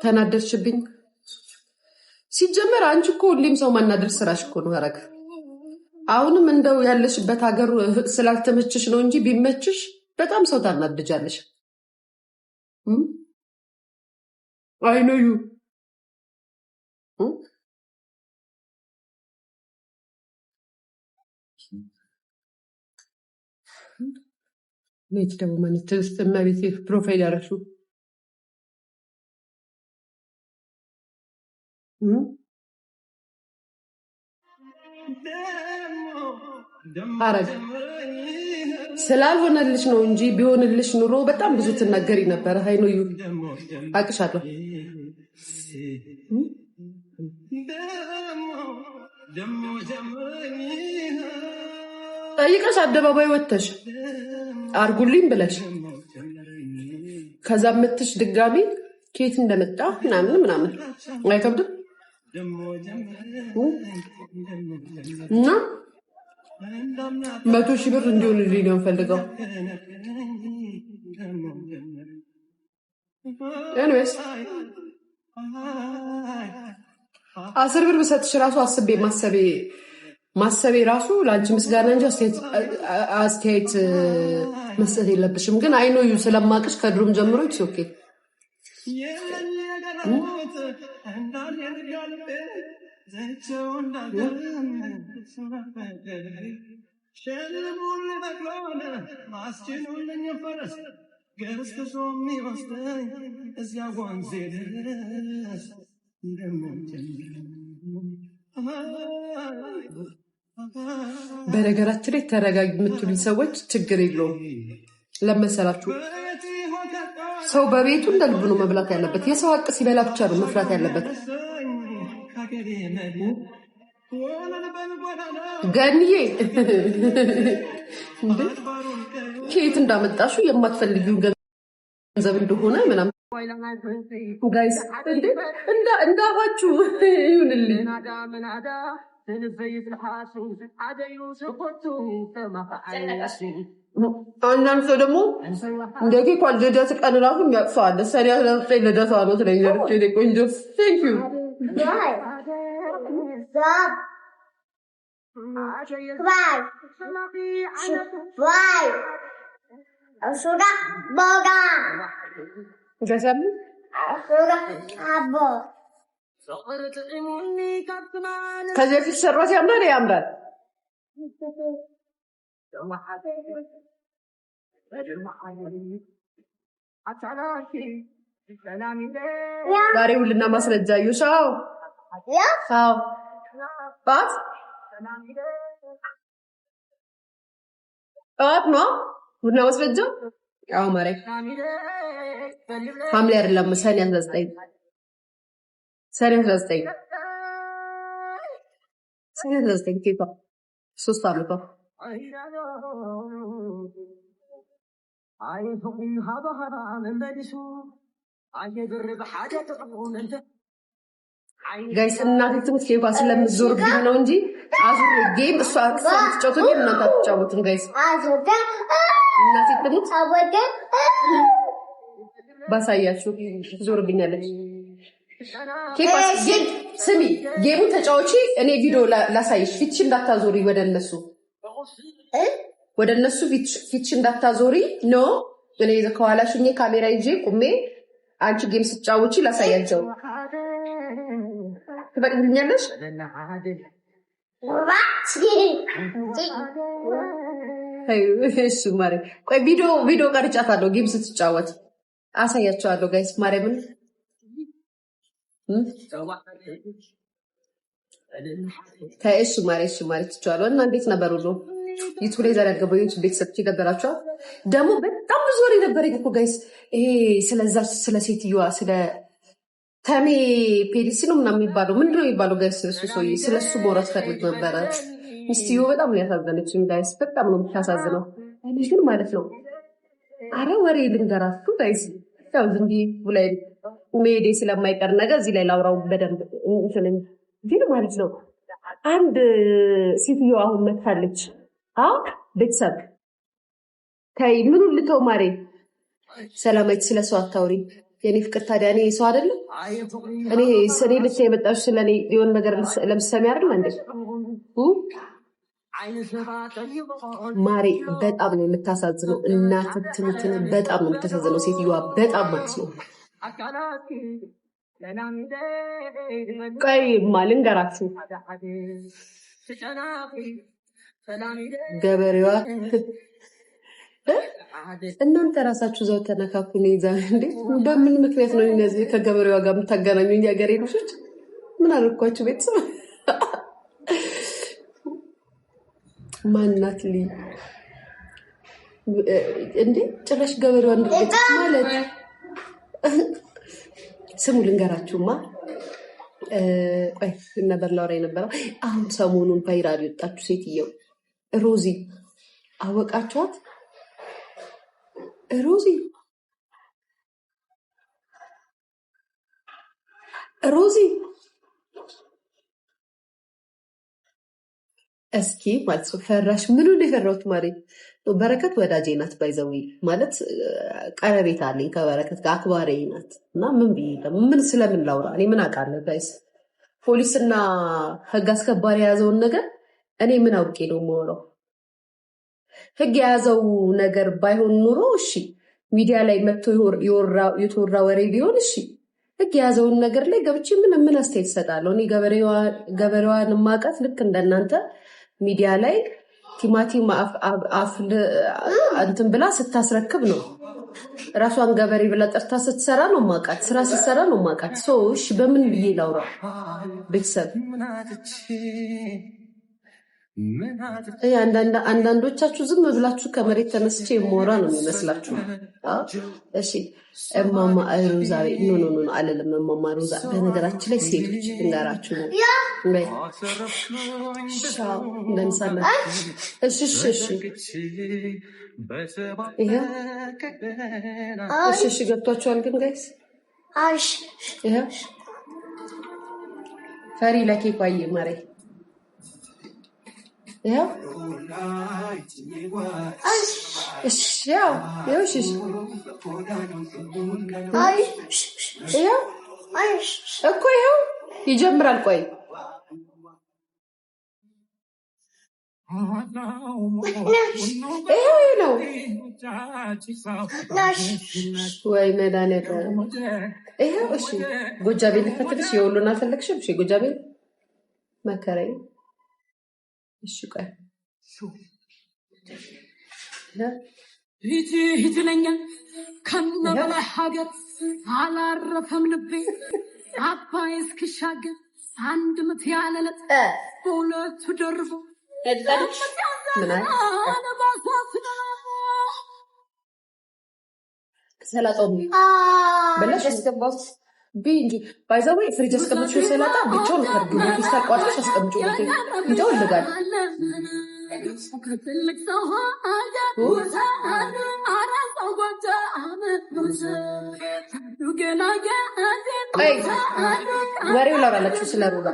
ተናደድሽብኝ። ሲጀመር አንቺ እኮ ሁሌም ሰው ማናደድ ስራሽ እኮ ነው ሐረግ። አሁንም እንደው ያለሽበት ሀገር ስላልተመችሽ ነው እንጂ ቢመችሽ በጣም ሰው ታናድጃለሽ። አይ ኖ ዩ ኔት ደግሞ ማለት ትዕግስት እመቤቴ ፕሮፋይል ያደረግሽው ሐረግ ስላልሆነልሽ ነው እንጂ ቢሆንልሽ ኑሮ በጣም ብዙ ትናገሪ ነበረ። አይ ኖ ዩ አቅሻለሁ። ጠይቀሽ አደባባይ ወጥተሽ አርጉልኝ ብለሽ ከዛ ምትሽ ድጋሚ ከየት እንደመጣ ምናምን አይከብድም? እና 100,000 ብር እንዲሆንልኝ ነው የምፈልገው። ኤኒዌይስ 10 ብር ብሰጥሽ ራሱ አስቤ ማሰቤ ራሱ ለአንቺ ምስጋና እንጂ አስተያየት መስጠት የለብሽም። ግን አይኖ ዩ ስለማቅሽ ከድሮም ጀምሮ ኢትስ ኦኬ። በነገራችን ላይ ተረጋጊ የምትሉኝ ሰዎች ችግር የለውም። ለመሰላችሁ ሰው በቤቱ እንደ ልቡ ነው መብላት ያለበት። የሰው ሀቅ ሲበላ ብቻ ነው መፍራት ያለበት። ገንዬ ከየት እንዳመጣሹ የማትፈልጊው ገንዘብ እንደሆነ ምናምን ጋይስ እንዳፋችሁ ይሁንልኝ። አንዳንድ ሰው ደግሞ እንደ ኬኳ ልደት ቀን ራሱ የሚያቅፈዋል። ሰኔ 19 ልደቷ ነው ትለኛለች። ቆንጆ ቴንክ ዩ ከዚህ በፊት ሰሯት ያምራል ያምራል። ዛሬ ሁልና ማስረጃ ይሻው አው ባት ነው ሁልና ማስረጃ አው ማሬ ሐምሌ አይደለም ሰኔ 19 ኬቷ 3 ዓመቷ ጋይስ እናቴ ትምህርት ኬኳ ስለምትዞርብኝ ነው እንጂ አዙር ጌም እሷ ትጫወቱ ጌም እናንተ አትጫወቱም ጋይስ። እናቴ ትምህርት ባሳያችሁ ዞርብኛለች። ስሚ ጌሙ ተጫዋች እኔ ቪዲዮ ላሳይሽ። ፊትሽ እንዳታዞሪ ወደ እነሱ ፊትሽ እንዳታዞሪ ነው። እኔ ከኋላሽ ሆኜ ካሜራ ይዤ ቁሜ አንቺ ጌም ስትጫወቺ ላሳያቸው። ትፈቅድልኛለሽ? እሱ ማለት ቆይ ቪዲዮ ቀርጫታለሁ። ጌም ስትጫወት አሳያቸዋለሁ ጋይስ ማርያምን ከእሱ ማለት ትችዋለሁ። እና እንዴት ነበር ሁሉ ዩቱብ ላይ ዛሬ ያገባው ዩቱብ ቤተሰብ ይገበራቸዋል። ደግሞ በጣም ብዙ ወሬ ነበረኝ እኮ ጋይስ። ይሄ ስለ ሴትዮዋ ስለ ተሜ ፔሊሲ ነው ምናምን የሚባለው ምንድን ነው የሚባለው ጋይስ? እሱ ሰውዬ ስለ እሱ ቦራት ፈልግ ነበረ። ሚስትዮ በጣም ነው ያሳዘነችኝ ጋይስ። በጣም ነው የምታሳዝነው ግን ማለት ነው። አረ ወሬ ልንገራችሁ ጋይስ። ያው ዝም ብዬ ሜዴ ስለማይቀር ነገር እዚህ ላይ ላውራው በደንብ ግን ማለት ነው። አንድ ሴትዮ አሁን መታለች ቤተሰብ ታይ ምን ልተው ማሬ ሰላማዊት ስለሰው አታውሪ የኔ ፍቅር ታዲያ እኔ ሰው አይደለም እኔ ሰኔ ልትይ የመጣሽ ስለኔ የሆነ ነገር ለምሰሚ አይደል እንዴ ማሬ በጣም ነው የምታሳዝነው እናት ትምትን በጣም ነው የምታሳዝነው ሴትዮዋ በጣም ማለት ነው ቆይ ልንገራችሁ ገበሬዋ እናንተ ራሳችሁ ዘው ተነካኩ ነው ይዛ እንዴ በምን ምክንያት ነው እነዚህ ከገበሬዋ ጋር የምታገናኙኝ ያገሬ ልጆች ምን አልኳችሁ ቤተሰብ ማናት ሊ እንዴ ጭራሽ ገበሬዋ እንደት ማለት ስሙ ልንገራችሁማ ቆይ ነበር ላውራ የነበረው አሁን ሰሞኑን ቫይራል የወጣችሁ ሴትየው ሮዚ አወቃችኋት ሮዚ እስኪ ማለት ፈራሽ ምኑ እንደፈራሁት ማለት በረከት ወዳጄ ናት ባይዘዊ ማለት ቀረቤት አለኝ ከበረከት ጋር አክባሪ ናት እና ምን ስለምን ላውራ እኔ ምን አውቃለሁ ጋይስ ፖሊስና ህግ አስከባሪ የያዘውን ነገር እኔ ምን አውቄ ነው የምሆነው ህግ የያዘው ነገር ባይሆን ኑሮ እሺ ሚዲያ ላይ መጥቶ የተወራ ወሬ ቢሆን እሺ ህግ የያዘውን ነገር ላይ ገብቼ ምን አስተያየት እሰጣለሁ እኔ ገበሬዋን ማቀት ልክ እንደናንተ ሚዲያ ላይ ቲማቲም እንትን ብላ ስታስረክብ ነው ራሷን ገበሬ ብላ ጠርታ ስትሰራ ነው ማቃት ስራ ስትሰራ ነው ማቃት እሺ በምን ብዬ ላውራ ቤተሰብ አንዳንዶቻችሁ ዝም ብላችሁ ከመሬት ተነስቼ የምወራ ነው የሚመስላችሁ እሺ እማማ ሮዛ ኖ አለለም እማማ ሮዛ በነገራችን ላይ ሴቶች እንጋራችሁ ነው እንደንሳለ እሺ ገብቷችኋል ግን ጋይስ ፈሪ ለኬኳዬ ማሬ Ja. Ja, Joosjes. Ja. እኮ ይኸው ይጀምራል ቆይ ይኸው ነው ወይ መድኃኒዓለም ይኸው እሺ ጎጃቤ ልፈትልሽ የወሎን አልፈለግሽም እሺ ጎጃቤ መከረኝ እሺ ቆይ ሂትለኛ ከነበለ ሀገር አላረፈም ልቤ አባይ እስክሻገር አንድ ምት ያለለት በሁለቱ ደርቦ ሰላጣው በላሽ ያስገባው ቢንጂ ባይዛው ፍሪጅ አስቀምጪው ሰላጣ ብቻውን ከርዱ ይስተቋጥሽ አስቀምጪው እንዴው ልጋል ወሬው ላውራላችሁ ስለ ሩባ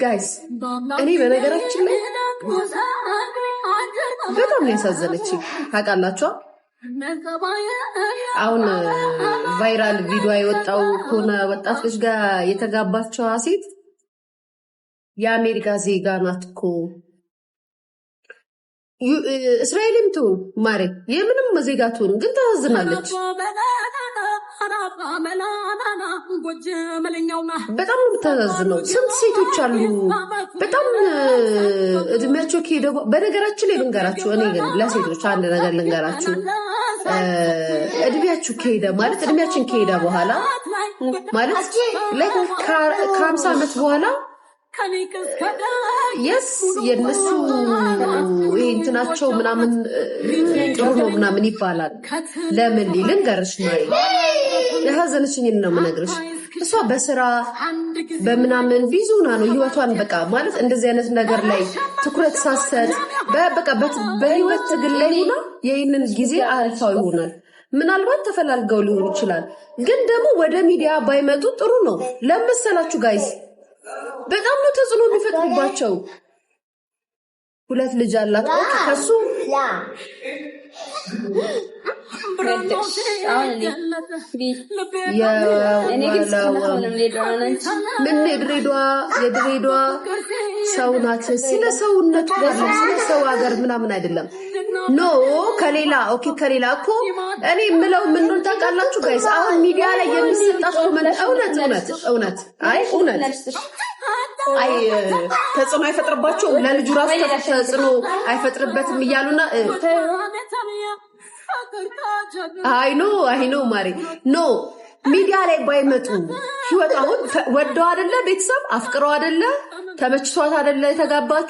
ጋይስ እኔ በነገራችን ላይ በጣም ነው ያሳዘነችኝ ታውቃላችሁ አሁን ቫይራል ቪዲዮ የወጣው ከሆነ ወጣት ልጅ ጋር የተጋባቸው ሴት የአሜሪካ ዜጋ ናት እኮ እስራኤልም ትሁን ማሬ የምንም ዜጋ ትሁን ግን ታሳዝናለች በጣም ነው የምታሳዝነው ስንት ሴቶች አሉ በጣም እድሜያቸው ከሄደ በነገራችን ላይ ልንገራችሁ እኔ ግን ለሴቶች አንድ ነገር ልንገራችሁ እድሜያችሁ ከሄደ ማለት እድሜያችን ከሄደ በኋላ ማለት ላይ ከ50 ዓመት በኋላ የስ የነሱ እንትናቸው ምናምን ጥሩ ነው ምናምን ይባላል ለምን ልንገርሽ ነው የሀዘንሽኝ ነው የምነግርሽ እሷ በስራ በምናምን ቢዙና ነው ህይወቷን በቃ ማለት እንደዚህ አይነት ነገር ላይ ትኩረት ሳሰጥ በቃ በህይወት ትግል ላይ ሆና ይሄንን ጊዜ አልፋው ይሆናል ምናልባት ተፈላልገው ሊሆን ይችላል ግን ደግሞ ወደ ሚዲያ ባይመጡ ጥሩ ነው ለምሳላችሁ ጋይስ በጣም ነው ተጽዕኖ የሚፈጥሩባቸው ሁለት ልጅ አላት ከሱ ምን የድሬዳዋ ሰው ናት። ስለ ሰውነቱ ስለ ሰው ሀገር ምናምን አይደለም። ኖ ከሌላ ከሌላ እኮ እኔ የምለው ምን ታውቃላችሁ ጋይስ? አሁን ሚዲያ ላይ የሚሰጣት ኮመንት እውነት አይ ተጽዕኖ አይፈጥርባቸውም። ለልጁ ራሱ ተጽዕኖ አይፈጥርበትም እያሉና አይ ኖ ማሪ ኖ ሚዲያ ላይ ባይመጡ ህይወት አሁን ወደው አይደለ ቤተሰብ አፍቅረው አይደለ ተመችቷት አይደለ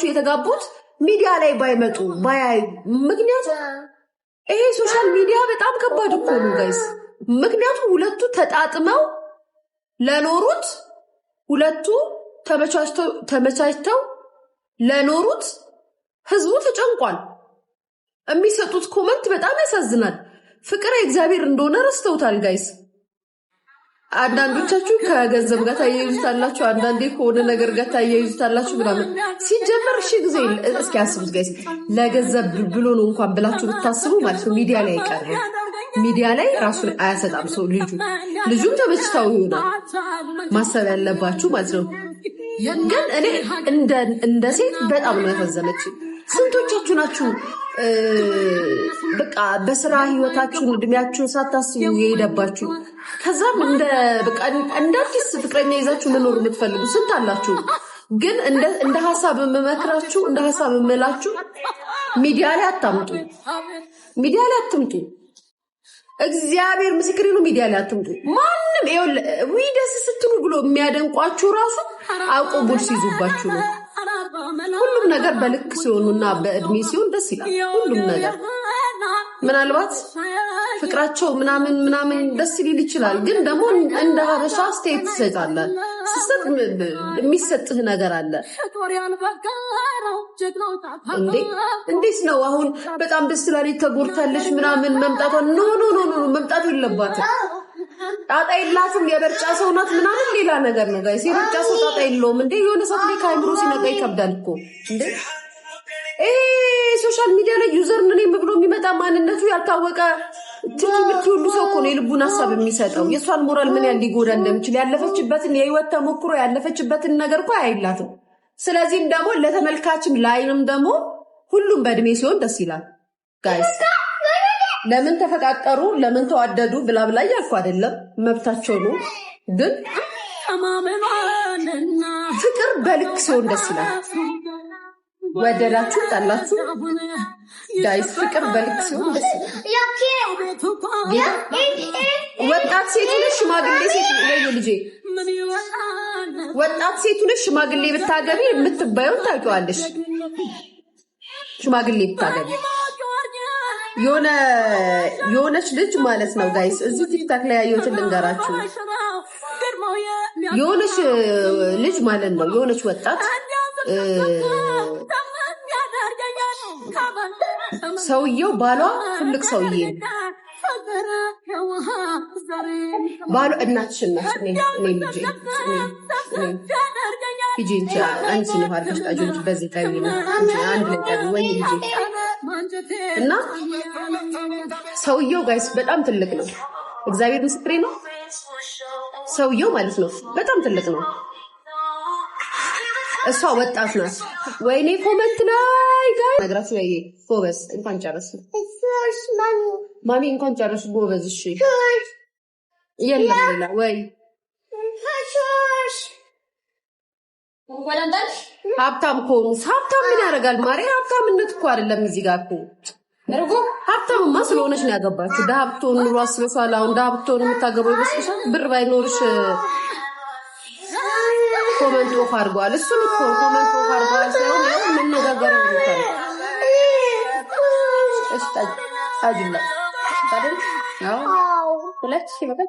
የተጋቡት ሚዲያ ላይ ባይመጡ ባያዩ። ምክንያቱም ይሄ ሶሻል ሚዲያ በጣም ከባድ እኮ ነው ጋይስ። ምክንያቱም ሁለቱ ተጣጥመው ለኖሩት ሁለቱ ተመቻችተው ለኖሩት ህዝቡ ተጨንቋል። የሚሰጡት ኮመንት በጣም ያሳዝናል። ፍቅር የእግዚአብሔር እንደሆነ ረስተውታል ጋይስ። አንዳንዶቻችሁ ከገንዘብ ጋር ታያይዙታላችሁ፣ አንዳንዴ ከሆነ ነገር ጋር ታያይዙታላችሁ ምናምን። ሲጀመር እሺ ጊዜ እስኪ አስቡት ጋይስ፣ ለገንዘብ ብሎ ነው እንኳን ብላችሁ ብታስቡ ማለት ነው ሚዲያ ላይ አይቀርም። ሚዲያ ላይ ራሱን አያሰጣም ሰው ልጁም ተመችታው ይሆናል ማሰብ ያለባችሁ ማለት ነው። ግን እኔ እንደ ሴት በጣም ነው ያፈዘነችኝ። ስንቶቻችሁ ናችሁ በቃ በስራ ህይወታችሁን እድሜያችሁን ሳታስቡ የሄደባችሁ ከዛም እንደ አዲስ ፍቅረኛ ይዛችሁ መኖር የምትፈልጉ ስንት አላችሁ። ግን እንደ ሀሳብ የምመክራችሁ እንደ ሀሳብ የምላችሁ ሚዲያ ላይ አታምጡ። እግዚአብሔር ምስክሬ ነው። ሚዲያ ላይ አትምጡ። ማንም ደስ ስትሉ ብሎ የሚያደንቋችሁ ራሱ አውቆ ቡድስ ይዙባችሁ ነው። ሁሉም ነገር በልክ ሲሆኑና በእድሜ ሲሆን ደስ ይላል። ሁሉም ነገር ምናልባት ፍቅራቸው ምናምን ደስ ሊል ይችላል። ግን ደግሞ እንደ ሀበሻ ስቴት ትሰጣለህ። ስሰጥ የሚሰጥህ ነገር አለ እንዴት ነው አሁን በጣም ደስ ስላለች ተጎድታለች ምናምን መምጣቷ ኖ መምጣት የለባትም። ጣጣ የላትም። የበርጫ ሰው ናት ምናምን ሌላ ነገር ነው ጋይስ። የበርጫ ሰው ጣጣ የለውም እንዴ። የሆነ ሰዓት ላይ ከአይምሮ ሲነቃ ይከብዳል እኮ እንዴ። ሶሻል ሚዲያ ላይ ዩዘር ነኝ ብሎ የሚመጣ ማንነቱ ያልታወቀ ትምህርት ሁሉ ሰው እኮ ነው የልቡን ሀሳብ የሚሰጠው። የእሷን ሞራል ምን ያህል ሊጎዳ እንደሚችል ያለፈችበትን የህይወት ተሞክሮ ያለፈችበትን ነገር እኮ አይላትም። ስለዚህም ደግሞ ለተመልካችም ላይንም ደግሞ ሁሉም በእድሜ ሲሆን ደስ ይላል ጋይስ። ለምን ተፈቃቀሩ ለምን ተዋደዱ ብላ እያልኩ አይደለም፣ መብታቸው ነው። ግን ፍቅር በልክ ሲሆን ደስ ይላል። ወደዳችሁ ጠላችሁ ጋይስ ፍቅር በልክ ሲሆን ደስ ይላል። ወጣት ሴት ነሽ ሽማግሌ ሴት ወይ ልጄ ወጣት ሴት ነሽ ሽማግሌ ብታገቢ የምትባየውን ታውቂዋለሽ። ሽማግሌ ብታገቢ የሆነች ልጅ ማለት ነው ጋይስ፣ እዚህ ቲክታክ ላይ ያየሁትን ልንገራችሁ። የሆነች ልጅ ማለት ነው የሆነች ወጣት ሰውየው ባሏ ትልቅ ሰውዬ ባሏ እናትሽን ናት። እኔ ልጄ ሂጂ እንጂ አንቺ ነው አርፈሽ ጣጆች በዚህ ታዩ ነው አንድ ላይ ታዩ ወይ ልጄ። እና ሰውየው ጋይስ በጣም ትልቅ ነው። እግዚአብሔር ምስክሬ ነው። ሰውየው ማለት ነው በጣም ትልቅ ነው። እሷ ወጣት ናት። ወይኔ ኮመንት ላይ ጋር ነግራችሁ ላይ ጎበዝ እንኳን ጨረስ ማሚ እንኳን ጨረስ ጎበዝ። እሺ የለም ሌላ ወይ ሀብታም ከሆኑ ሀብታም ምን ያደርጋል ማሪ? ሀብታምነት እኮ አይደለም እዚህ ጋር እኮ እርጎ ሀብታምማ ስለሆነች ነው ያገባችሁ። ደሃ ብትሆን ኑሮ አስበሻል። አሁን ደሃ ብትሆን የምታገባው ይመስልሻል? ብር ባይኖርሽ ኮመንት ኦፍ አድርገዋል። እሱን እኮ ኮመንት ኦፍ አድርገዋል ሳይሆን ያው መነጋገር ነው ታዲያ። እሺ ታጅላ ታዲያ ያው ሁለት ሺህ በቃ